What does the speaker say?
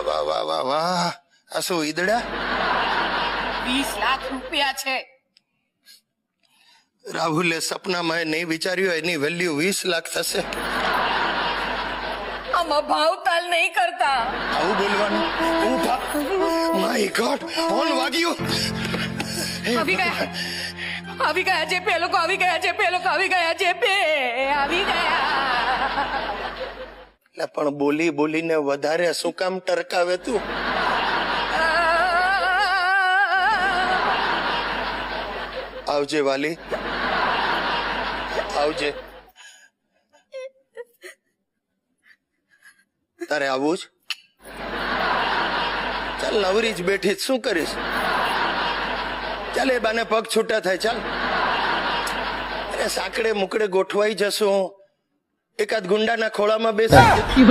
વાહ વાહ વાહ વાહ, આ શું ઈદડા? 20 લાખ રૂપિયા છે. રાહુલે સપનામાં નહીં વિચાર્યું એની વેલ્યુ 20 લાખ થશે. આમાં ભાવતાલ નહીં કરતા. આવું બોલવાનું? માય ગોડ, ફોન વાગ્યો. આવી ગયા, આવી ગયા જેપી, એ લોકો આવી ગયા જેપી, એ લોકો આવી ગયા જેપી, આવી ગયા. એટલે પણ બોલી બોલીને વધારે શું કામ ટરકાવે તું? આવજે વાલી, આવજે. તારે આવું જ? ચાલ, નવરી જ બેઠી જ શું કરીશ? ચાલ, એ બાને પગ છૂટા થાય. ચાલ, અરે સાંકડે મુકડે ગોઠવાઈ જશું. એકાદ ગુંડાના ખોળામાં બેસી